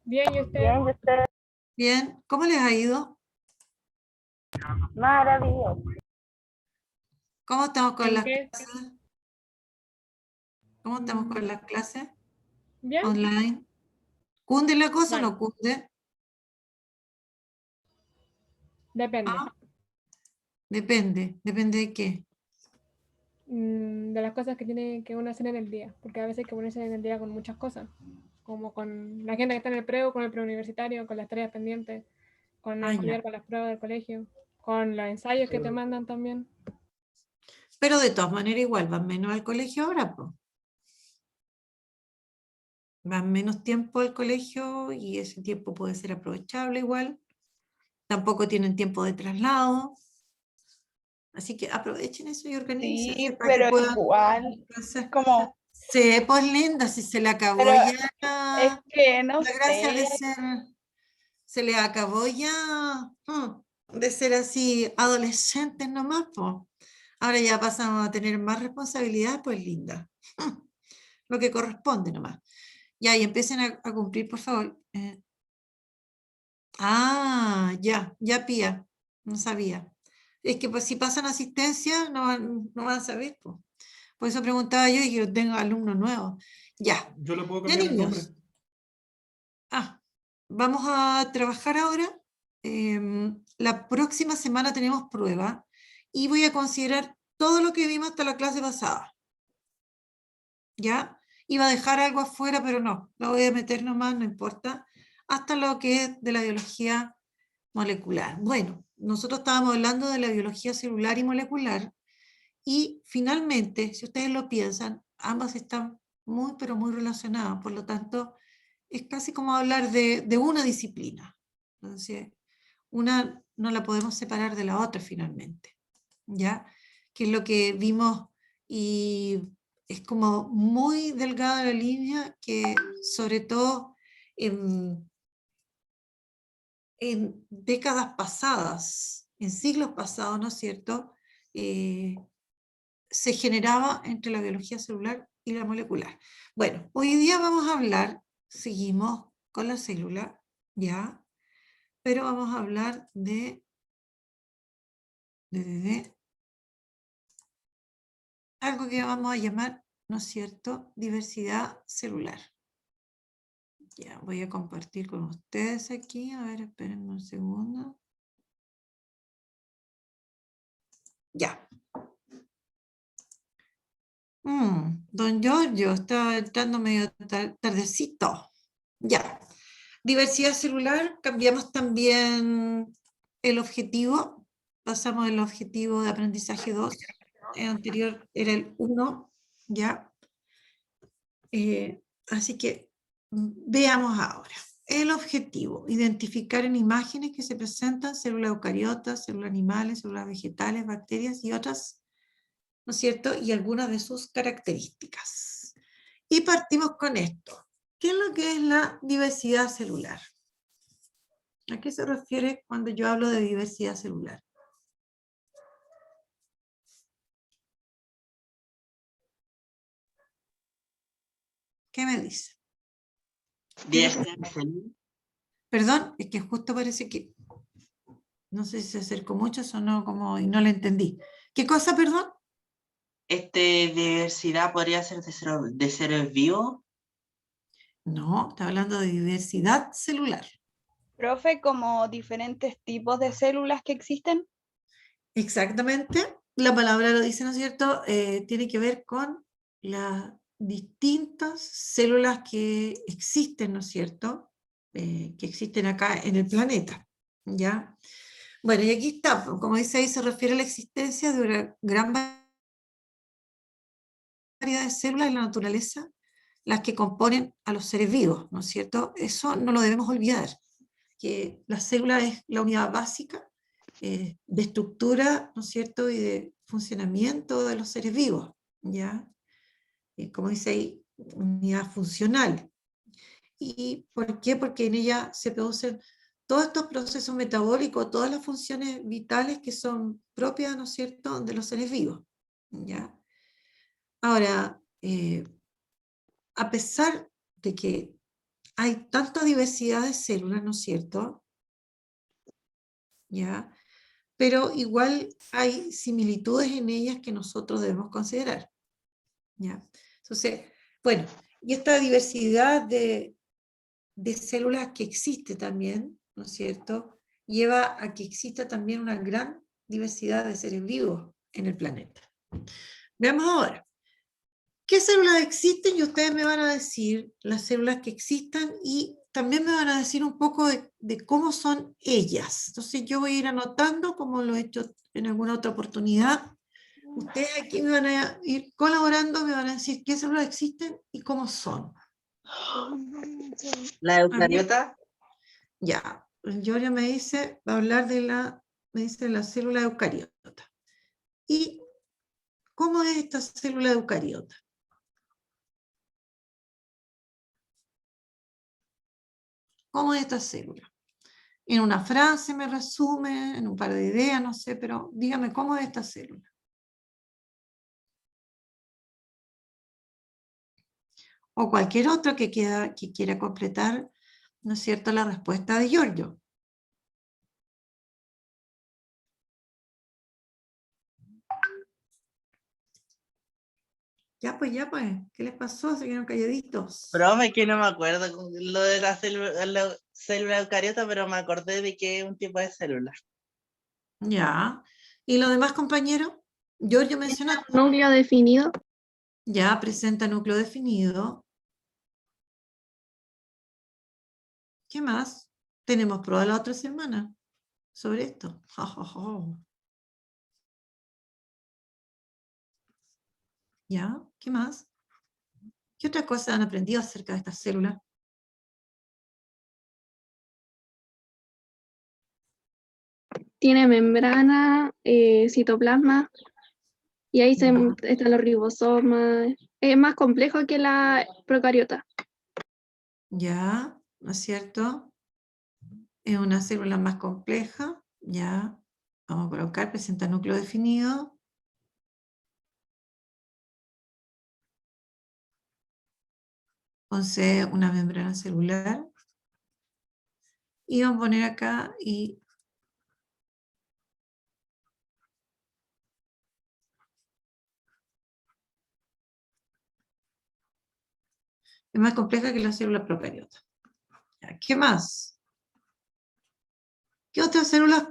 Bien, ¿y usted? Bien, ¿y usted? Bien, ¿cómo les ha ido? Maravilloso. ¿Cómo estamos con ¿En las qué? clases? ¿Cómo estamos con las clases Bien, online? ¿Cunde la cosa o bueno, no cunde? depende. Ah, depende de qué. De las cosas que tiene que uno hacer en el día, porque a veces hay que ponerse en el día con muchas cosas, como con la gente que está en el preu, con el preuniversitario, con las tareas pendientes, con Ah, estudiar ya. con las pruebas del colegio, con los ensayos que te mandan también. Pero de todas maneras igual, van menos al colegio ahora, pues. Van menos tiempo al colegio y ese tiempo puede ser aprovechable igual. Tampoco tienen tiempo de traslado. Así que aprovechen eso y organícense Sí, para que pero puedan igual, es hacer. como, Sí, pues linda, si se le acabó pero ya es que no la gracia de sé, ser, se le acabó ya de ser así adolescentes nomás, pues. Ahora ya pasamos a tener más responsabilidad, pues linda. Lo que corresponde nomás. Ya, y empiecen a cumplir, por favor. Ya, Pía, no sabía. Es que pues si pasan asistencia, no van a saber, pues. Por eso preguntaba yo y yo tengo alumnos nuevos. Ya, Yo le puedo ya cambiar el nombre. niños. Vamos a trabajar ahora. La próxima semana tenemos prueba y voy a considerar todo lo que vimos hasta la clase pasada. ¿Ya? Iba a dejar algo afuera, pero no, lo voy a meter nomás, no importa, hasta lo que es de la biología molecular. Bueno, nosotros estábamos hablando de la biología celular y molecular y finalmente, si ustedes lo piensan, ambas están muy, pero muy relacionadas, por lo tanto, es casi como hablar de una disciplina. Entonces, una no la podemos separar de la otra finalmente, ¿ya? Que es lo que vimos y es como muy delgada la línea que sobre todo en décadas pasadas, en siglos pasados, ¿no es cierto?, se generaba entre la biología celular y la molecular. Bueno, hoy día vamos a hablar, seguimos con la célula, ¿ya? Pero vamos a hablar de algo que vamos a llamar, ¿no es cierto?, diversidad celular. Ya, voy a compartir con ustedes aquí, a ver, espérenme un segundo. Ya. Don Giorgio está entrando medio tardecito. Ya. Diversidad celular, cambiamos también el objetivo, pasamos el objetivo de aprendizaje 2, el anterior era el 1, ya. Así que veamos ahora. El objetivo, identificar en imágenes que se presentan células eucariotas, células animales, células vegetales, bacterias y otras, ¿no es cierto? Y algunas de sus características. Y partimos con esto. ¿Qué es lo que es la diversidad celular? ¿A qué se refiere cuando yo hablo de diversidad celular? ¿Qué me dice? Diversidad de células. Perdón, es que justo parece que, no sé si se acercó mucho o no, como, y no le entendí. ¿Qué cosa, perdón? Diversidad podría ser de seres vivos. No, está hablando de diversidad celular. profe, como diferentes tipos de células que existen. Exactamente, la palabra lo dice, ¿no es cierto? Tiene que ver con las distintas células que existen, ¿no es cierto? Que existen acá en el planeta, ¿ya? Bueno, y aquí está, como dice ahí, se refiere a la existencia de una gran variedad de células en la naturaleza, las que componen a los seres vivos, ¿no es cierto? Eso no lo debemos olvidar, que la célula es la unidad básica de estructura, ¿no es cierto?, y de funcionamiento de los seres vivos, ¿ya? Como dice ahí, unidad funcional. ¿Y por qué? Porque en ella se producen todos estos procesos metabólicos, todas las funciones vitales que son propias, ¿no es cierto?, de los seres vivos, ¿ya? Ahora, a pesar de que hay tanta diversidad de células, ¿no es cierto? ¿Ya? Pero igual hay similitudes en ellas que nosotros debemos considerar. ¿Ya? Entonces, bueno, y esta diversidad de células que existe también, ¿no es cierto?, lleva a que exista también una gran diversidad de seres vivos en el planeta. Veamos ahora, ¿qué células existen? Y ustedes me van a decir las células que existan y también me van a decir un poco de cómo son ellas. Entonces yo voy a ir anotando, como lo he hecho en alguna otra oportunidad. Ustedes aquí me van a ir colaborando, me van a decir qué células existen y cómo son. La eucariota, Ya, Giorgio me dice, va a hablar de me dice la célula eucariota. ¿Y cómo es esta célula eucariota? ¿Cómo es esta célula? En una frase me resume, en un par de ideas, no sé, pero dígame, ¿cómo es esta célula? O cualquier otro que quiera completar, ¿no es cierto?, la respuesta de Giorgio. Ya pues, ¿qué les pasó? Se quedaron calladitos. profe, que no me acuerdo con lo de la célula eucariota, pero me acordé de que es un tipo de célula. Ya. ¿Y los demás compañeros? Giorgio mencionó, Núcleo definido. ya presenta núcleo definido. ¿Qué más? Tenemos prueba la otra semana sobre esto. ¿Ya? ¿Qué más? ¿Qué otras cosas han aprendido acerca de estas células? Tiene membrana, citoplasma, y ahí están los ribosomas. Es más complejo que la procariota. Ya, ¿no es cierto? Es una célula más compleja. Ya. Vamos a colocar, presenta núcleo definido. Posee una membrana celular. Y vamos a poner acá y es más compleja que la célula procariota. Ya, ¿qué más? ¿Qué otras células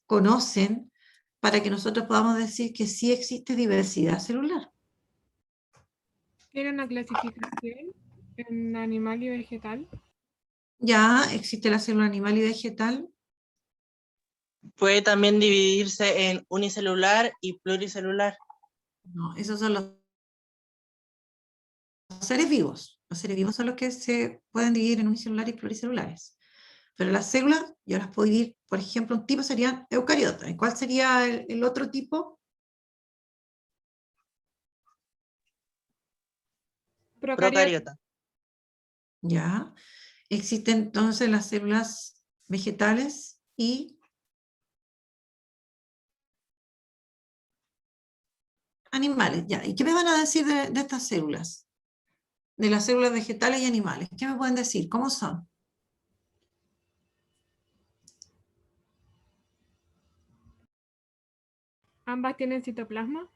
conocen para que nosotros podamos decir que sí existe diversidad celular? Tiene una clasificación en animal y vegetal. Ya existe la célula animal y vegetal. Puede también dividirse en unicelular y pluricelular. No, esos son los seres vivos. Los seres vivos son los que se pueden dividir en unicelulares y pluricelulares. Pero las células, yo las puedo dividir, por ejemplo, un tipo serían eucariotas. ¿Y cuál sería el otro tipo? Procariota. Ya. Existen entonces las células vegetales y animales. Ya. ¿Y qué me van a decir de estas células? De las células vegetales y animales. ¿Qué me pueden decir? ¿Cómo son? Ambas tienen citoplasma.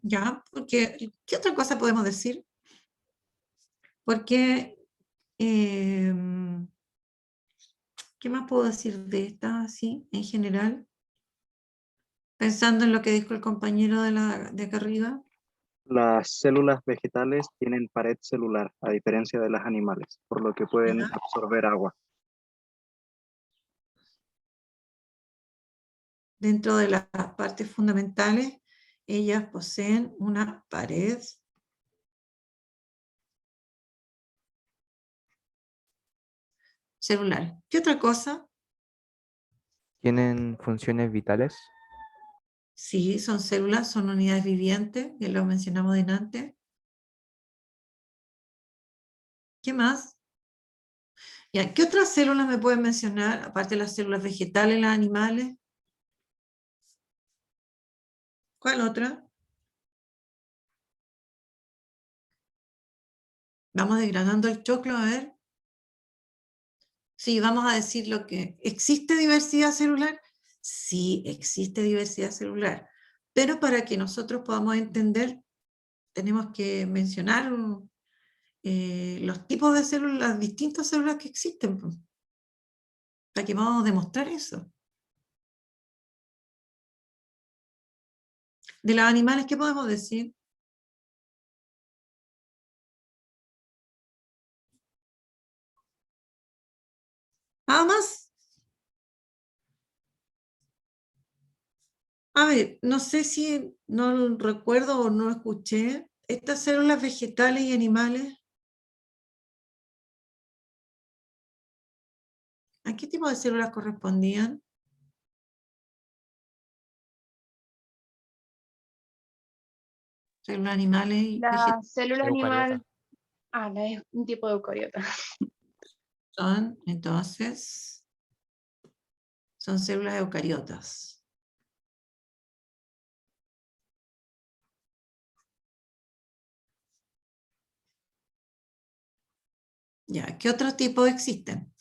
Ya, porque, ¿qué otra cosa podemos decir? Porque, ¿qué más puedo decir de esta, así, en general? Pensando en lo que dijo el compañero de acá arriba. Las células vegetales tienen pared celular, a diferencia de las animales, por lo que pueden Ya. absorber agua. Dentro de las partes fundamentales, ellas poseen una pared celular. ¿Qué otra cosa? ¿Tienen funciones vitales? Sí, son células, son unidades vivientes, que lo mencionamos delante. ¿Qué más? Ya, ¿qué otras células me pueden mencionar, aparte de las células vegetales y las animales? ¿Cuál otra? Vamos desgranando el choclo, a ver. Sí, vamos a decir lo que... ¿Existe diversidad celular? Sí, existe diversidad celular. Pero para que nosotros podamos entender, tenemos que mencionar los tipos de células, las distintas células que existen, pues, para que vamos a demostrar eso. De los animales, ¿qué podemos decir? Nada más. A ver, no sé si no lo recuerdo o no escuché. Estas células vegetales y animales, ¿a qué tipo de células correspondían? Células animales y La vegetales célula animal. Eucariota. Es un tipo de eucariota. son, entonces, son células eucariotas. Ya, ¿qué otros tipos existen?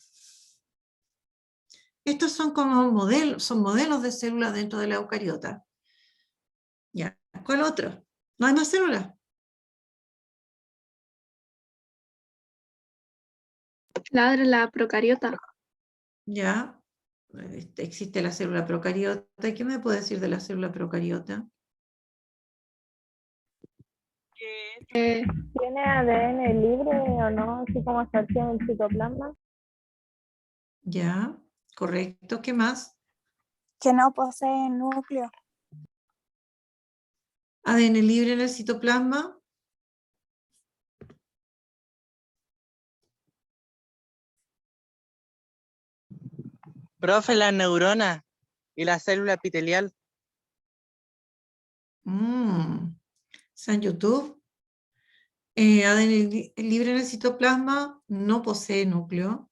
Estos son como modelos, son modelos de células dentro de la eucariota. Ya, ¿cuál otro? ¿No hay más células? La procariota. Ya, existe la célula procariota. ¿Y qué me puede decir de la célula procariota? Eh, ¿Tiene ADN libre o no? Así como se hacía en el citoplasma. Ya, correcto. ¿Qué más? Que no posee núcleo. ADN libre en el citoplasma. Profe, la neurona y la célula epitelial. Está en YouTube. ADN libre en el citoplasma no posee núcleo.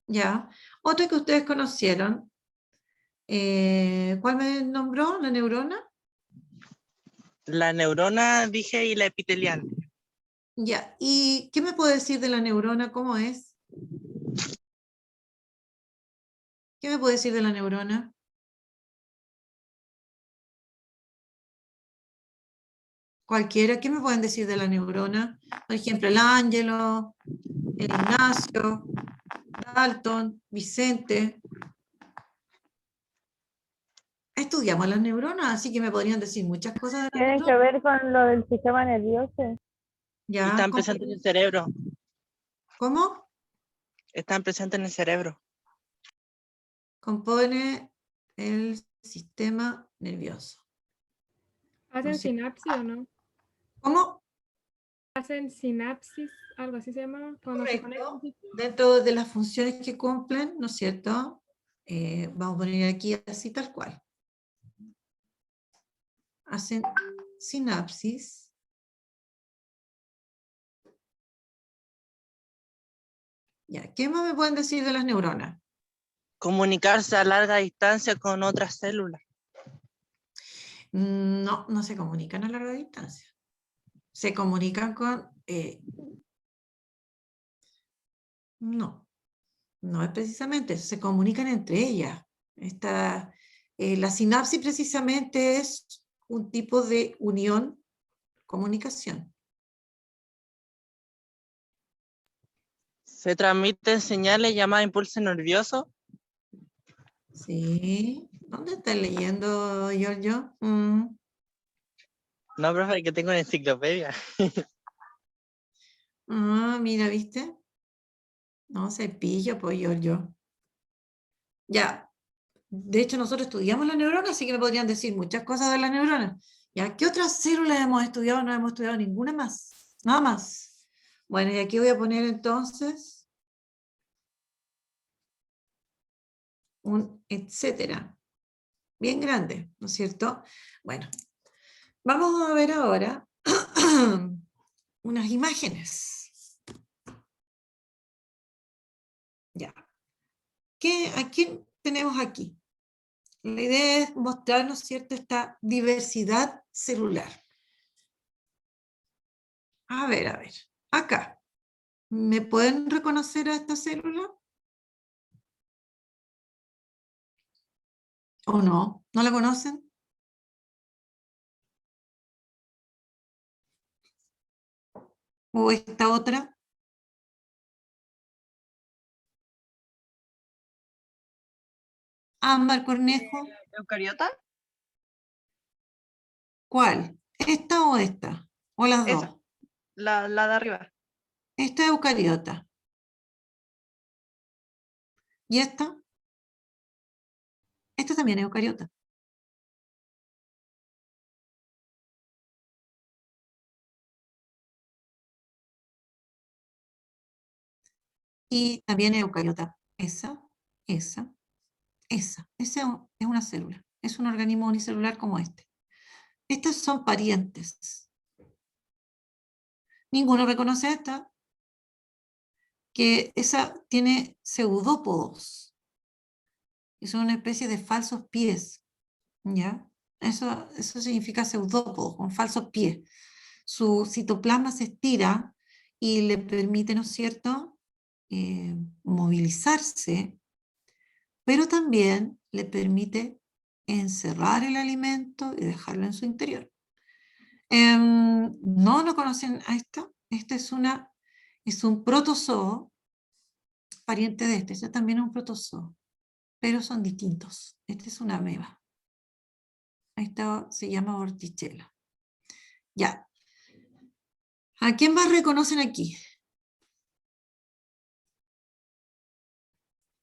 Ya. Otra que ustedes conocieron. ¿Cuál me nombró? ¿La neurona? La neurona, dije, y la epitelial. Ya. ¿Y qué me puede decir de la neurona? ¿Cómo es? ¿Qué me puede decir de la neurona? Cualquiera. ¿Qué me pueden decir de la neurona? Por ejemplo, el Ángelo, el Ignacio, Dalton, Vicente. Estudiamos las neuronas, así que me podrían decir muchas cosas de las Tienen que neuronas. ver con lo del sistema nervioso. Y Ya, están presentes en el cerebro. ¿cómo? Están presentes en el cerebro. Compone el sistema nervioso. ¿Hacen No sé. sinapsis o no? ¿Cómo? ¿Hacen sinapsis? Algo así se llama. Cuando se Correcto. conectan. Dentro de las funciones que cumplen, ¿no es cierto? Vamos a poner aquí así tal cual. Hacen sinapsis. Ya, ¿qué más me pueden decir de las neuronas? Comunicarse a larga distancia con otras células. No, no se comunican a larga distancia. Se comunican con... no, no es precisamente eso, se comunican entre ellas. La sinapsis precisamente es un tipo de unión, comunicación. Se transmiten señales llamadas impulso nervioso. Sí. ¿Dónde estás leyendo, Giorgio? No, profe, que tengo una enciclopedia. Mira, ¿viste? No se pilla, pues, Giorgio. Ya. De hecho, nosotros estudiamos las neuronas, así que me podrían decir muchas cosas de las neuronas. ¿Ya? ¿Qué otras células hemos estudiado? No hemos estudiado ninguna más. Nada más. Bueno, y aquí voy a poner entonces un etcétera. Bien grande, ¿no es cierto? Bueno, vamos a ver ahora unas imágenes. Ya. ¿A quién tenemos aquí? La idea es mostrarnos, ¿cierto?, esta diversidad celular. A ver, acá. ¿Me pueden reconocer a esta célula? ¿O no? ¿No la conocen? ¿O esta otra? Ámbar Cornejo, ¿Eucariota? ¿cuál? ¿Esta o esta? ¿O las dos? Esa. La de arriba. Esta es eucariota. ¿Y esta? Esta también es eucariota. Y también es eucariota. Esa. Esa es una célula. Es un organismo unicelular como este. Estas son parientes. Ninguno reconoce esta, que esa tiene pseudópodos. Y son una especie de falsos pies. ¿Ya? Eso significa pseudópodos, con falsos pies. Su citoplasma se estira y le permite, ¿no es cierto?, movilizarse, pero también le permite encerrar el alimento y dejarlo en su interior. ¿No conocen a esta? Esta es un protozoo, pariente de este también es un protozoo, pero son distintos. Este es una ameba. Esta se llama Vorticella. Ya. ¿A quién más reconocen aquí?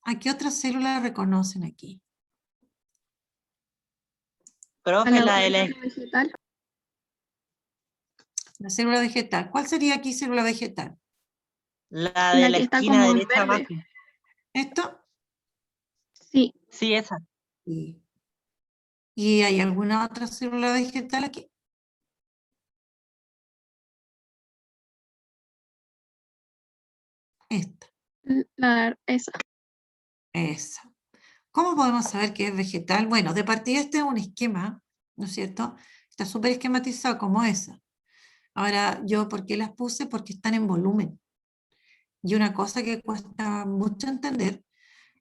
¿A qué otra célula reconocen aquí? Profe, la de la, vegetal. La célula vegetal. ¿Cuál sería aquí célula vegetal? la de La la que está esquina como en derecha verde. abajo. ¿Esto? Sí, Sí, esa. Sí. ¿Y hay alguna otra célula vegetal aquí? Esta. esa. Esa. ¿Cómo podemos saber que es vegetal? Bueno, de partida este es un esquema, ¿no es cierto? Está súper esquematizado como esa. Ahora, ¿yo por qué las puse? Porque están en volumen. Y una cosa que cuesta mucho entender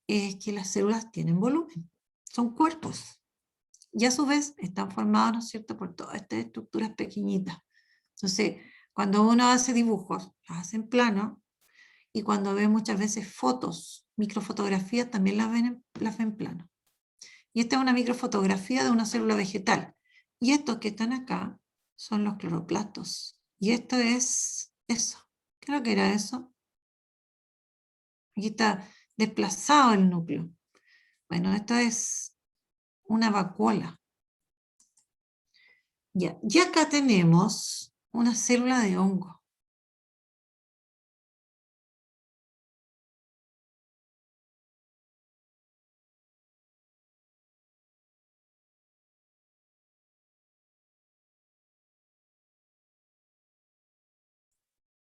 es que las células tienen volumen. Son cuerpos. Y a su vez están formados, ¿no es cierto?, por todas estas estructuras pequeñitas. Entonces, cuando uno hace dibujos, las hace en plano, y cuando ve muchas veces fotos, microfotografías, también las ven en plano. Y esta es una microfotografía de una célula vegetal. Y estos que están acá son los cloroplastos. Y esto es eso. ¿Qué es lo que era eso? Aquí está desplazado el núcleo. Bueno, esto es una vacuola. Ya, y acá tenemos una célula de hongo.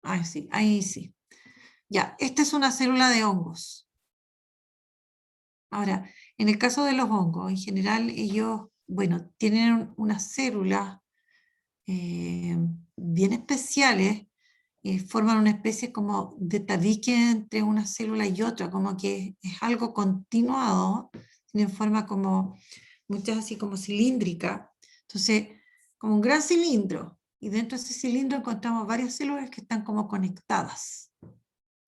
Ah, sí, ahí sí. Ya, esta es una célula de hongos. Ahora, en el caso de los hongos, en general ellos, bueno, tienen unas células bien especiales, forman una especie como de tabique entre una célula y otra, como que es algo continuado, tienen forma como, muchas así como cilíndrica, entonces como un gran cilindro, y dentro de ese cilindro encontramos varias células que están como conectadas.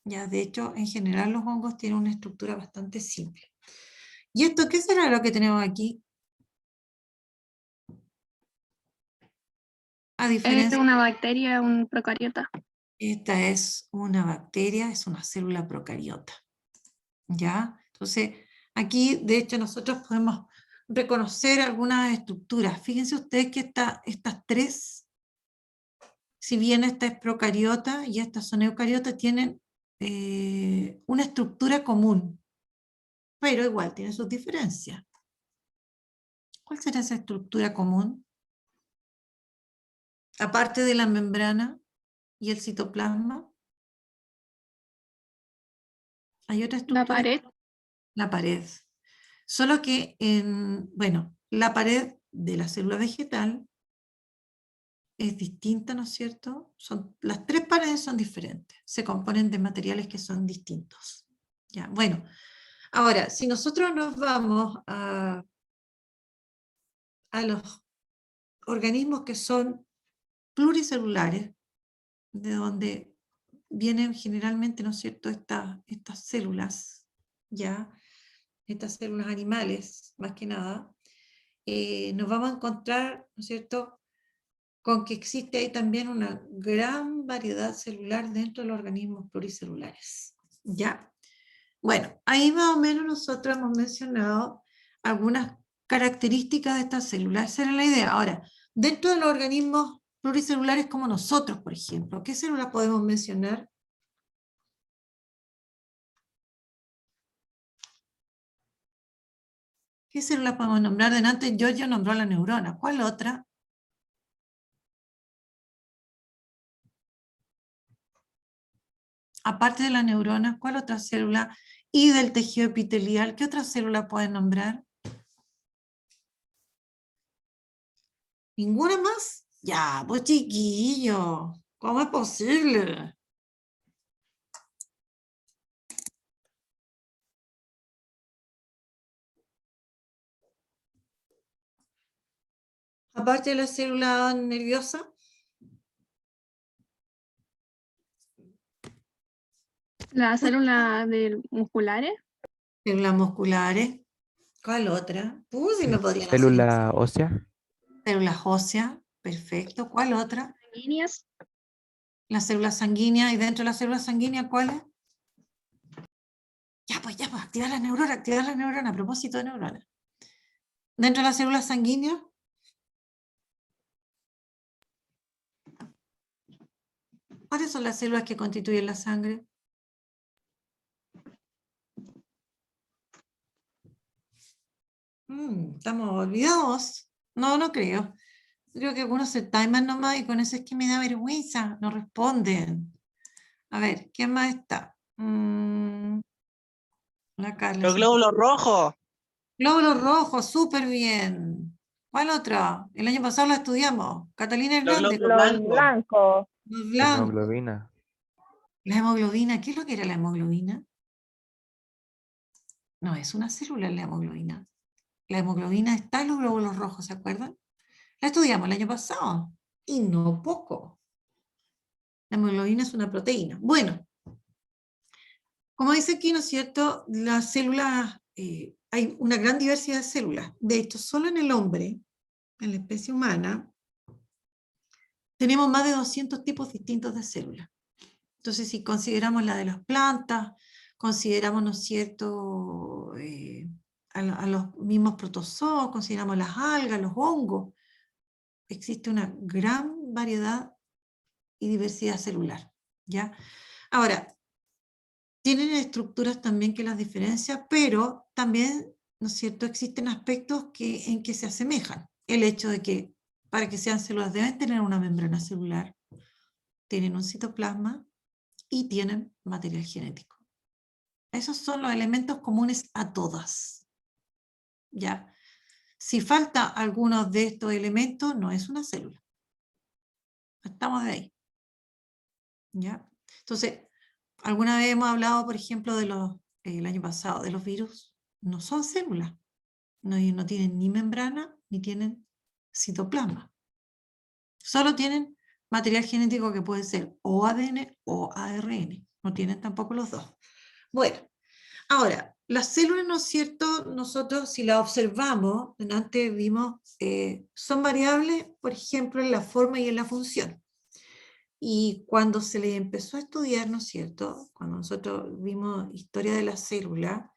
Ya, de hecho, en general los hongos tienen una estructura bastante simple. ¿Y esto qué será lo que tenemos aquí? A Es diferencia, una bacteria, un procariota. esta es una bacteria, es una célula procariota. ¿Ya? Entonces, aquí, de hecho, nosotros podemos reconocer algunas estructuras. Fíjense ustedes que estas tres, si bien esta es procariota y estas son eucariotas, tienen una estructura común, pero igual tienen sus diferencias. ¿Cuál será esa estructura común? Aparte de la membrana y el citoplasma, ¿hay otra La estructura? pared. La pared. Solo que bueno, la pared de la célula vegetal es distinta, ¿no es cierto? Las tres paredes son diferentes, se componen de materiales que son distintos. Ya, bueno, ahora, si nosotros nos vamos a los organismos que son pluricelulares, de donde vienen generalmente, ¿no es cierto?, estas células, ¿ya? Estas células animales, más que nada, nos vamos a encontrar, ¿no es cierto?, con que existe ahí también una gran variedad celular dentro de los organismos pluricelulares, ¿ya? Bueno, ahí más o menos nosotros hemos mencionado algunas características de estas células, esa era la idea. Ahora, dentro de los organismos pluricelulares como nosotros, por ejemplo, ¿qué células podemos mencionar? ¿Qué células podemos nombrar? Delante Giorgio nombró la neurona. ¿Cuál otra? Aparte de la neurona, ¿cuál otra célula? Y del tejido epitelial, ¿qué otra célula pueden nombrar? ¿Ninguna más? Ya, pues chiquillo, ¿cómo es posible? Aparte de la célula nerviosa. Las células musculares. Células musculares. ¿Cuál otra? Si me podrían hacer Célula ósea. células óseas, perfecto. ¿Cuál otra? Sanguíneas. Las células sanguíneas. ¿Y dentro de las células sanguíneas cuáles? Ya pues, activar la neurona, a propósito de neurona. Dentro de las células sanguíneas, ¿cuáles son las células que constituyen la sangre? Estamos olvidados. No, no creo. Creo que algunos se timan nomás y con eso es que me da vergüenza. No responden. A ver, ¿quién más está? La Carla. Los glóbulos rojos. Glóbulos rojos, súper bien. ¿Cuál otra? El año pasado la estudiamos. Catalina Los Hernández. glóbulos Los blancos. blancos. Los blancos. Hemoglobina. La hemoglobina. ¿Qué es lo que era la hemoglobina? No, es una célula la hemoglobina. La hemoglobina está en los glóbulos rojos, ¿se acuerdan? La estudiamos el año pasado. Y no poco. La hemoglobina es una proteína. Bueno, como dice aquí, ¿no es cierto? Las células, hay una gran diversidad de células. De hecho, solo en el hombre, en la especie humana, tenemos más de 200 tipos distintos de células. Entonces, si consideramos la de las plantas, consideramos, ¿no es cierto?, a los mismos protozoos, consideramos las algas, los hongos, existe una gran variedad y diversidad celular, ¿ya? Ahora, tienen estructuras también que las diferencian, pero también, ¿no es cierto?, existen aspectos en que se asemejan. El hecho de que para que sean células deben tener una membrana celular, tienen un citoplasma y tienen material genético. Esos son los elementos comunes a todas, ¿ya? Si falta alguno de estos elementos, no es una célula. Estamos de ahí, ¿ya? Entonces, alguna vez hemos hablado, por ejemplo, el año pasado, de los virus. No son células. No tienen ni membrana, ni tienen citoplasma. Solo tienen material genético que puede ser o ADN o ARN. No tienen tampoco los dos. Bueno, ahora, las células, ¿no es cierto? Nosotros, si las observamos, antes vimos, son variables, por ejemplo, en la forma y en la función. Y cuando se le empezó a estudiar, ¿no es cierto?, cuando nosotros vimos historia de la célula,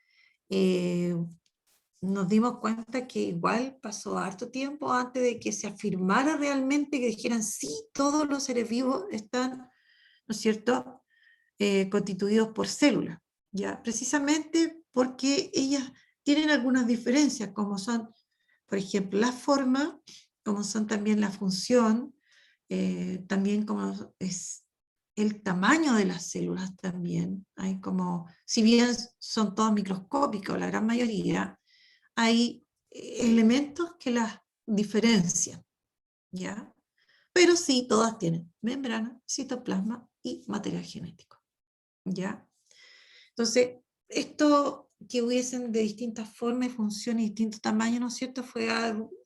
nos dimos cuenta que igual pasó harto tiempo antes de que se afirmara realmente, que dijeran, sí, todos los seres vivos están, ¿no es cierto?, constituidos por células, ¿ya? Precisamente porque ellas tienen algunas diferencias, como son, por ejemplo, la forma, como son también la función, también como es el tamaño de las células también. Hay como, si bien son todas microscópicas, la gran mayoría, hay elementos que las diferencian, ¿ya? Pero sí, todas tienen membrana, citoplasma y material genético, ¿ya? Entonces, esto que hubiesen de distintas formas y funciones y distintos tamaños, ¿no es cierto?, fue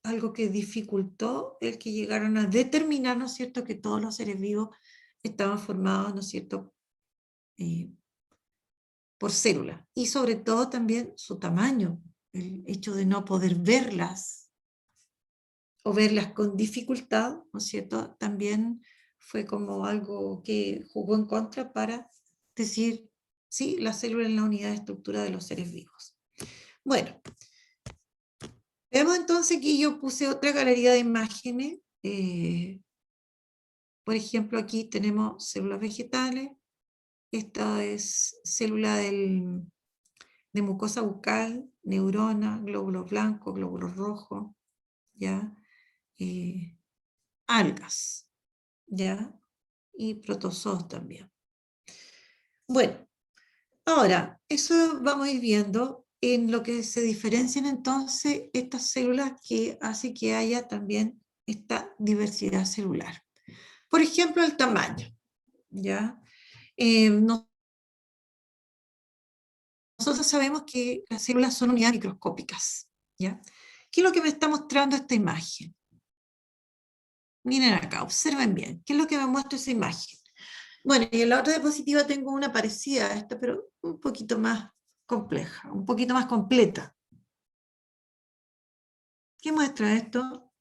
algo que dificultó el que llegaran a determinar, ¿no es cierto?, que todos los seres vivos estaban formados, ¿no es cierto?, por células. Y sobre todo también su tamaño, el hecho de no poder verlas o verlas con dificultad, ¿no es cierto?, también fue como algo que jugó en contra para decir, sí, la célula es la unidad de estructura de los seres vivos. Bueno, veamos entonces que yo puse otra galería de imágenes. Por ejemplo, aquí tenemos células vegetales. Esta es célula de mucosa bucal, neurona, glóbulos blancos, glóbulos rojos, ¿ya? Algas, ¿ya? Y protozoos también. Bueno, ahora, eso vamos a ir viendo en lo que se diferencian entonces estas células que hace que haya también esta diversidad celular. Por ejemplo, el tamaño, ¿ya? Nosotros sabemos que las células son unidades microscópicas, ¿ya? ¿Qué es lo que me está mostrando esta imagen? Miren acá, observen bien, ¿qué es lo que me muestra esa imagen? Bueno, y en la otra diapositiva tengo una parecida a esta, pero un poquito más compleja, un poquito más completa. ¿Qué muestra esto?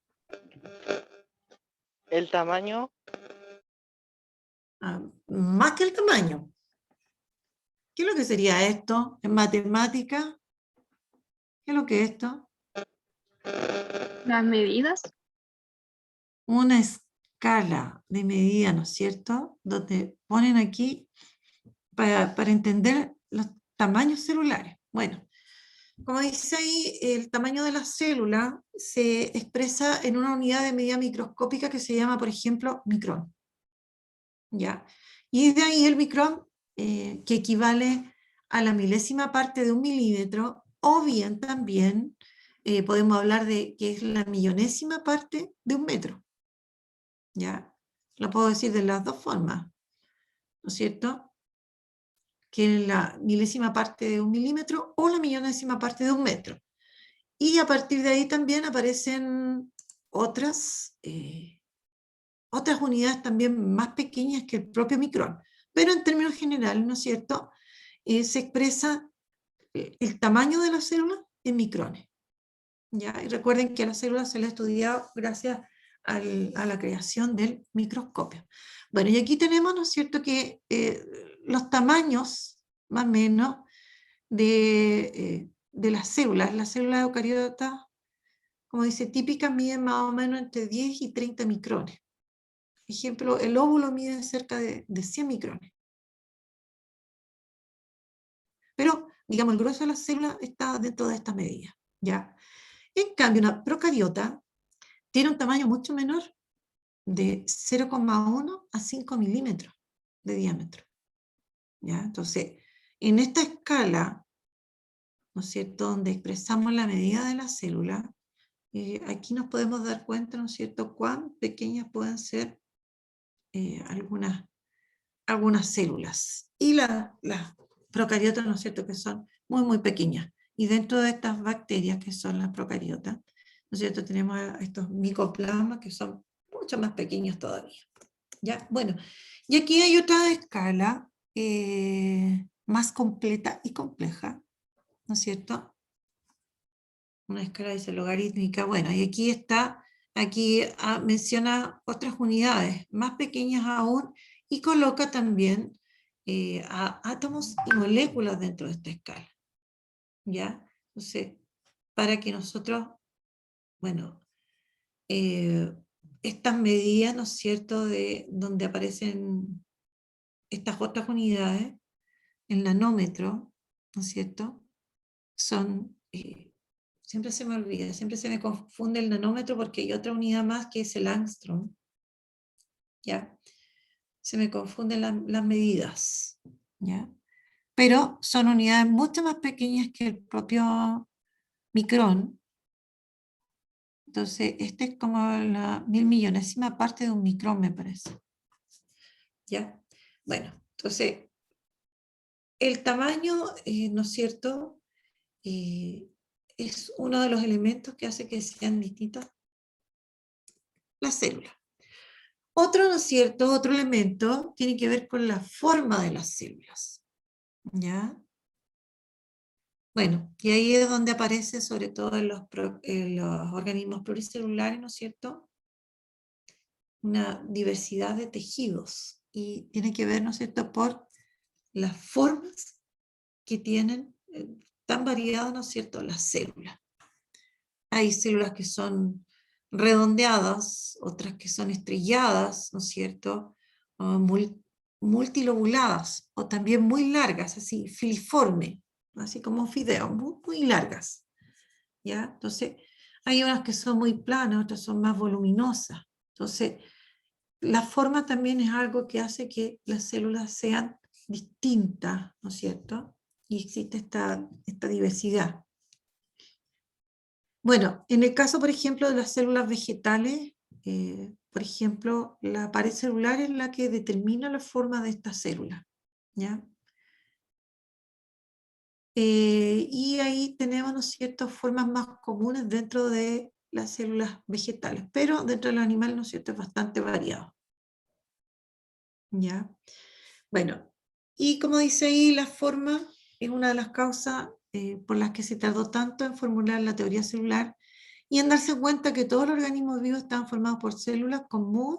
El tamaño, Más que el tamaño. ¿Qué es lo que sería esto en matemática? ¿Qué es lo que es esto? Las medidas. Una escala de medida, ¿no es cierto? Donde ponen aquí para entender los tamaños celulares. Bueno, como dice ahí, el tamaño de la célula se expresa en una unidad de medida microscópica que se llama, por ejemplo, micrón. ¿Ya? Y de ahí el micrón, que equivale a la milésima parte de un milímetro, o bien también podemos hablar de que es la millonésima parte de un metro. ¿Ya? Lo puedo decir de las dos formas, ¿no es cierto? Que es la milésima parte de un milímetro o la millonésima parte de un metro. Y a partir de ahí también aparecen otras unidades también más pequeñas que el propio micrón. Pero en términos generales, ¿no es cierto?, se expresa el tamaño de la célula en micrones. ¿Ya? Y recuerden que a la célula se la ha estudiado gracias a la creación del microscopio. Bueno, y aquí tenemos, ¿no es cierto?, que los tamaños, más o menos, de las células. Las células eucariotas, como dice, típicas miden más o menos entre 10 y 30 micrones. Por ejemplo, el óvulo mide cerca de 100 micrones. Pero, digamos, el grueso de la célula está dentro de esta medida, ¿ya? En cambio, una procariota tiene un tamaño mucho menor, de 0,1 a 5 milímetros de diámetro, ¿ya? Entonces, en esta escala, ¿no es cierto?, donde expresamos la medida de la célula, aquí nos podemos dar cuenta, ¿no es cierto?, cuán pequeñas pueden ser algunas células. Y las procariotas, ¿no es cierto?, que son muy, muy pequeñas. Y dentro de estas bacterias, que son las procariotas, ¿no es cierto?, tenemos estos micoplasmas que son mucho más pequeños todavía. ¿Ya? Bueno, y aquí hay otra escala más completa y compleja, ¿no es cierto? Una escala dice logarítmica. Bueno, y aquí está, menciona otras unidades más pequeñas aún y coloca también a átomos y moléculas dentro de esta escala. ¿Ya? Entonces, para que nosotros, bueno, estas medidas, ¿no es cierto?, de donde aparecen estas otras unidades, el nanómetro, ¿no es cierto?, son, siempre se me olvida, siempre se me confunde el nanómetro porque hay otra unidad más que es el ángstrom, ¿ya? Se me confunden las medidas, ¿ya? Pero son unidades mucho más pequeñas que el propio micrón. Entonces, este es como la 1000.000.000ª parte de un micrón, me parece. ¿Ya? Bueno, entonces, el tamaño, ¿no es cierto?, es uno de los elementos que hace que sean distintas las células. Otro, ¿no es cierto?, otro elemento tiene que ver con la forma de las células. ¿Ya? Bueno, y ahí es donde aparece, sobre todo en los organismos pluricelulares, ¿no es cierto?, una diversidad de tejidos. Y tiene que ver, ¿no es cierto?, por las formas que tienen tan variadas, ¿no es cierto?, las células. Hay células que son redondeadas, otras que son estrelladas, ¿no es cierto?, multilobuladas, o también muy largas, así, filiforme, así como un fideo, muy largas. ¿Ya? Entonces, hay unas que son muy planas, otras son más voluminosas. Entonces, la forma también es algo que hace que las células sean distintas, ¿no es cierto? Y existe esta diversidad. Bueno, en el caso, por ejemplo, de las células vegetales, por ejemplo, la pared celular es la que determina la forma de esta célula, ¿ya? Y ahí tenemos, ¿no es cierto?, formas más comunes dentro de las células vegetales, pero dentro de los animales, ¿no es cierto?, es bastante variado. ¿Ya? Bueno, y como dice ahí, la forma es una de las causas por las que se tardó tanto en formular la teoría celular y en darse cuenta que todos los organismos vivos estaban formados por células con muy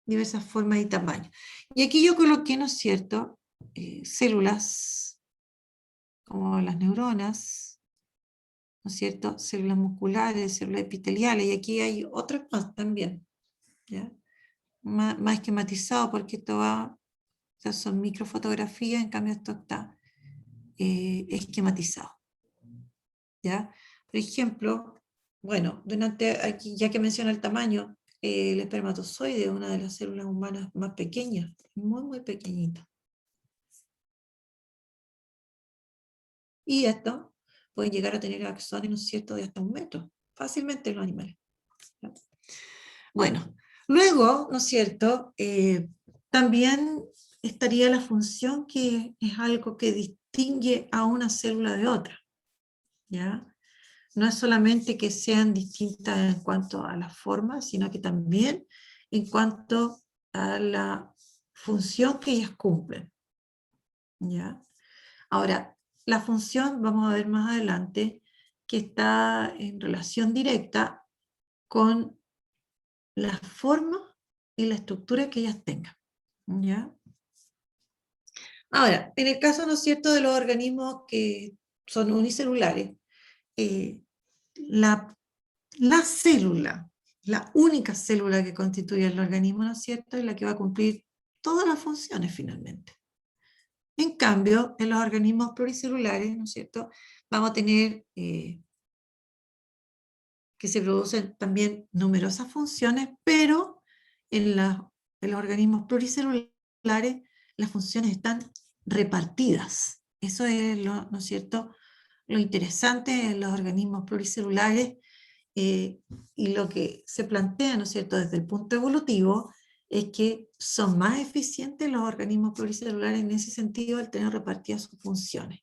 diversas formas y tamaños. Y aquí yo coloqué, ¿no es cierto?, células como las neuronas, ¿no es cierto?, células musculares, células epiteliales, y aquí hay otras más también, ¿ya? Más esquematizado, porque esto va, o sea, son microfotografías, en cambio esto está esquematizado, ¿ya? Por ejemplo, bueno, aquí, ya que menciona el tamaño, el espermatozoide es una de las células humanas más pequeñas, muy pequeñita. Y esto puede llegar a tener axones, ¿no es cierto?, de hasta 1 metro, fácilmente en los animales. ¿Ya? Bueno, luego, ¿no es cierto?, también estaría la función, que es algo que distingue a una célula de otra, ¿ya? No es solamente que sean distintas en cuanto a la forma, sino que también en cuanto a la función que ellas cumplen, ¿ya? Ahora, la función, vamos a ver más adelante, que está en relación directa con la forma y la estructura que ellas tengan, ¿ya? Ahora, en el caso, ¿no es cierto?, de los organismos que son unicelulares, la célula, la única célula que constituye el organismo, ¿no es cierto?, es la que va a cumplir todas las funciones finalmente. En cambio, en los organismos pluricelulares, ¿no es cierto?, vamos a tener que se producen también numerosas funciones, pero en los organismos pluricelulares las funciones están repartidas. Eso es, ¿no es cierto?, lo interesante en los organismos pluricelulares, y lo que se plantea, ¿no es cierto?, desde el punto evolutivo, es que son más eficientes los organismos pluricelulares en ese sentido al tener repartidas sus funciones,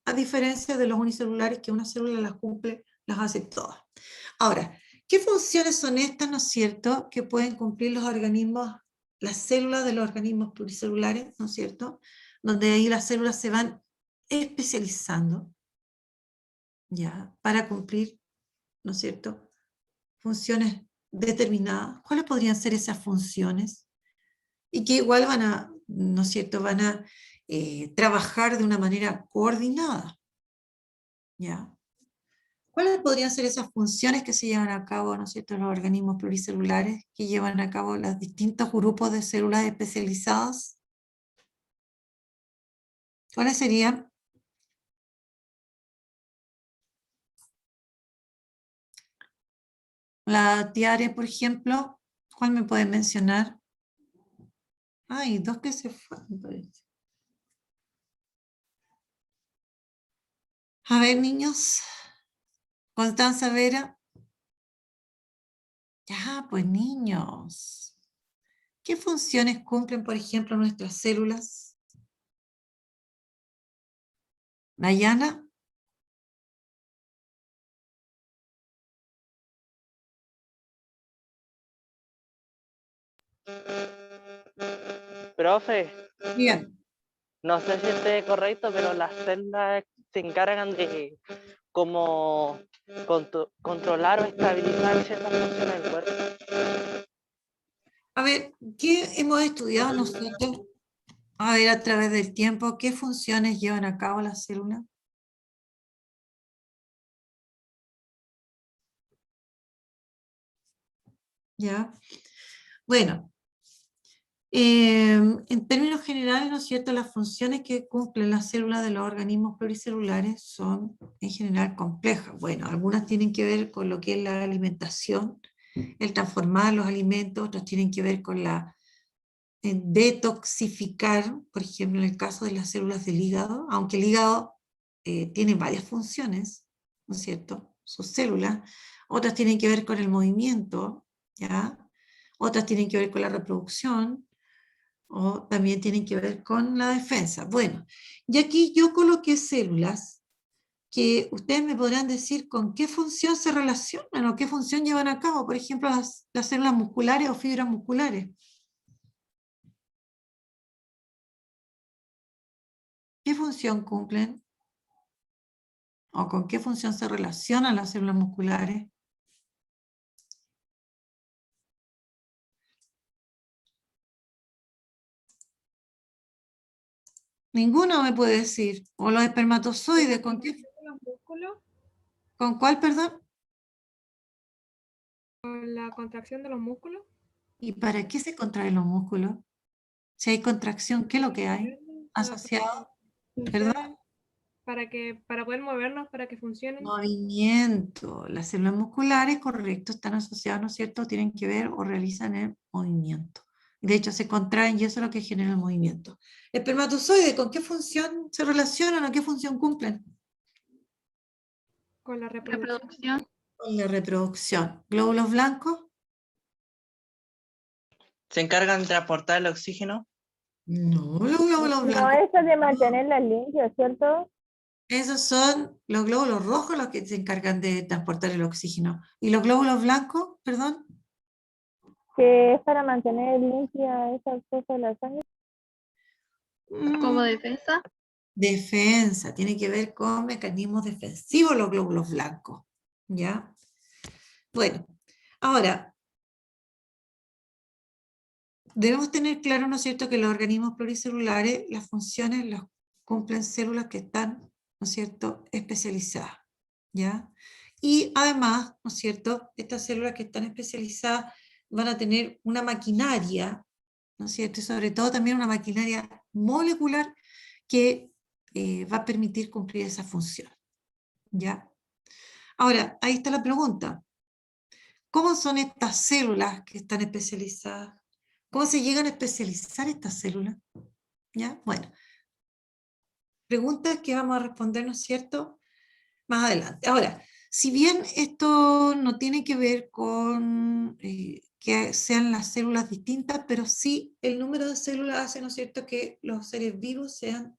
a diferencia de los unicelulares, que una célula las cumple, las hace todas. Ahora, ¿qué funciones son estas, no es cierto?, que pueden cumplir los organismos, las células de los organismos pluricelulares, ¿no es cierto?, donde ahí las células se van especializando, ¿ya?, para cumplir, ¿no es cierto?, funciones determinadas. ¿Cuáles podrían ser esas funciones? Y que igual van a, ¿no es cierto?, van a trabajar de una manera coordinada, ¿ya? ¿Cuáles podrían ser esas funciones que se llevan a cabo, ¿no es cierto?, en los organismos pluricelulares, que llevan a cabo los distintos grupos de células especializadas? ¿Cuáles serían? La tiare, por ejemplo, ¿cuál me puede mencionar? Hay dos que se fueron, me parece. A ver, niños, Constanza Vera. Ya, pues niños. ¿Qué funciones cumplen, por ejemplo, nuestras células? Dayana. Profe, Bien. no sé si esté correcto, pero las células se encargan de como controlar o estabilizar ciertas funciones del cuerpo. A ver, ¿qué hemos estudiado nosotros? A ver, a través del tiempo, ¿qué funciones llevan a cabo las células? ¿Ya? Bueno, en términos generales, ¿no es cierto? Las funciones que cumplen las células de los organismos pluricelulares son en general complejas. Bueno, algunas tienen que ver con lo que es la alimentación, el transformar los alimentos, otras tienen que ver con la detoxificar, por ejemplo, en el caso de las células del hígado, aunque el hígado tiene varias funciones, ¿no es cierto? Sus células, otras tienen que ver con el movimiento, ¿ya? Otras tienen que ver con la reproducción, o también tienen que ver con la defensa. Bueno, y aquí yo coloqué células que ustedes me podrán decir con qué función se relacionan o qué función llevan a cabo, por ejemplo, las células musculares o fibras musculares. ¿Qué función cumplen? ¿O con qué función se relacionan las células musculares? Ninguno me puede decir. ¿O los espermatozoides? ¿Con qué? Los músculos, ¿Con cuál, perdón? con la contracción de los músculos. ¿Y para qué se contraen los músculos? Si hay contracción, ¿qué es lo que hay asociado? ¿Perdón? Para poder movernos, para que funcionen. Movimiento. Las células musculares, correcto, están asociadas, ¿no es cierto? Tienen que ver o realizan el movimiento. De hecho, se contraen y eso es lo que genera el movimiento. Espermatozoide, ¿con qué función se relacionan o qué función cumplen? Con la reproducción. Reproducción. Con la reproducción. ¿Glóbulos blancos? ¿Se encargan de transportar el oxígeno? No, los glóbulos No, blancos. eso de mantenerlas limpias, ¿cierto? Esos son los glóbulos rojos los que se encargan de transportar el oxígeno. ¿Y los glóbulos blancos, perdón? Que es para mantener limpia esas cosas de la sangre. Como Mm, defensa. defensa, tiene que ver con mecanismos defensivos los glóbulos blancos. ¿Ya? Bueno, ahora, debemos tener claro, ¿no es cierto?, que los organismos pluricelulares, las funciones las cumplen células que están, ¿no es cierto?, especializadas. ¿Ya? Y además, ¿no es cierto?, estas células que están especializadas van a tener una maquinaria, ¿no es cierto?, y sobre todo también una maquinaria molecular que va a permitir cumplir esa función. ¿Ya? Ahora, ahí está la pregunta. ¿Cómo son estas células que están especializadas? ¿Cómo se llegan a especializar estas células? ¿Ya? Bueno, preguntas que vamos a responder, ¿no es cierto?, más adelante. Ahora, si bien esto no tiene que ver con que sean las células distintas, pero sí el número de células hace, ¿no es cierto?, que los seres vivos sean,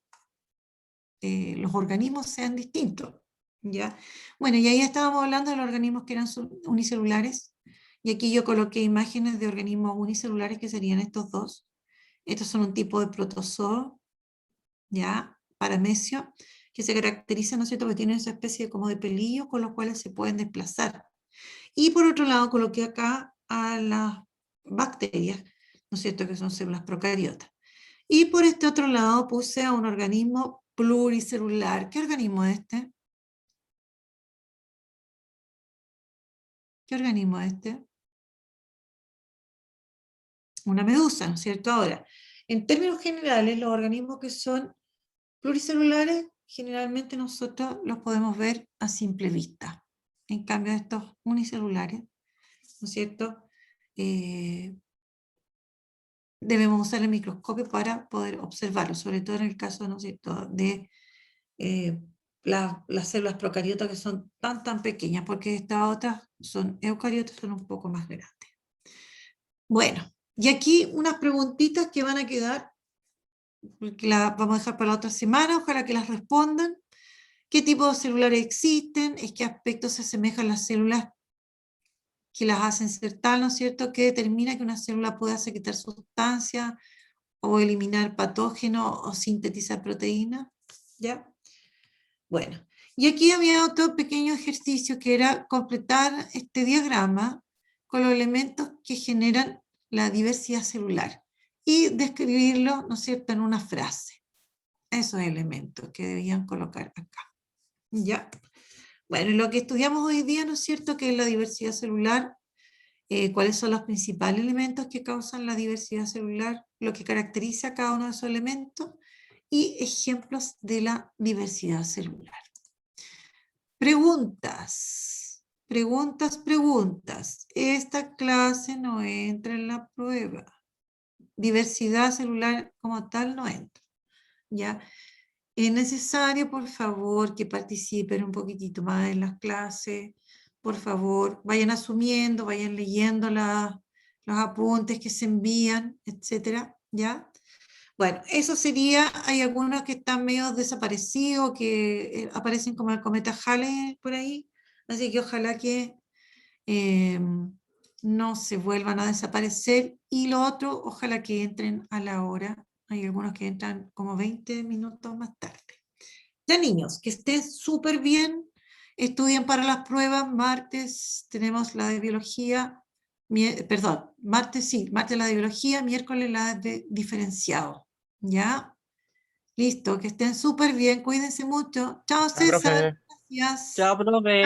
los organismos sean distintos. ¿Ya? Bueno, y ahí estábamos hablando de los organismos que eran unicelulares, y aquí yo coloqué imágenes de organismos unicelulares que serían estos dos. Estos son un tipo de protozoo, ¿ya? Paramecio, que se caracterizan, ¿no es cierto?, porque tienen esa especie como de pelillos con los cuales se pueden desplazar. Y por otro lado coloqué acá a las bacterias, ¿no es cierto?, que son células procariotas. Y por este otro lado puse a un organismo pluricelular. ¿Qué organismo es este? ¿Qué organismo es este? Una medusa, ¿no es cierto? Ahora, en términos generales, los organismos que son pluricelulares, generalmente nosotros los podemos ver a simple vista. En cambio, estos unicelulares, ¿no es cierto?, debemos usar el microscopio para poder observarlos, sobre todo en el caso, ¿no es cierto?, de las células procariotas que son tan pequeñas, porque estas otras son eucariotas, son un poco más grandes. Bueno, y aquí unas preguntitas que van a quedar, que las vamos a dejar para la otra semana, ojalá que las respondan. ¿Qué tipo de celulares existen? ¿En qué aspectos se asemejan las células que las hacen ser tal, ¿no es cierto?, que determina que una célula pueda secretar sustancias o eliminar patógenos o sintetizar proteínas, ¿ya? Bueno, y aquí había otro pequeño ejercicio que era completar este diagrama con los elementos que generan la diversidad celular y describirlo, ¿no es cierto?, en una frase. Esos elementos que debían colocar acá, ¿ya? Bueno, y lo que estudiamos hoy día, ¿no es cierto?, que es la diversidad celular, cuáles son los principales elementos que causan la diversidad celular, lo que caracteriza a cada uno de esos elementos y ejemplos de la diversidad celular. Preguntas. Esta clase no entra en la prueba. Diversidad celular como tal no entra, ¿ya? Es necesario, por favor, que participen un poquitito más en las clases. Por favor, vayan asumiendo, vayan leyendo los apuntes que se envían, etcétera, ¿ya? Bueno, eso sería, hay algunos que están medio desaparecidos, que aparecen como el cometa Halley por ahí, así que ojalá que no se vuelvan a desaparecer, y lo otro, ojalá que entren a la hora. Hay algunos que entran como 20 minutos más tarde. Ya, niños, que estén súper bien, estudien para las pruebas. Martes tenemos la de biología, martes la de biología, miércoles la de diferenciado, ¿ya? Listo, que estén súper bien, cuídense mucho. Chao, Ya, profe. César. Gracias. Chao, profe.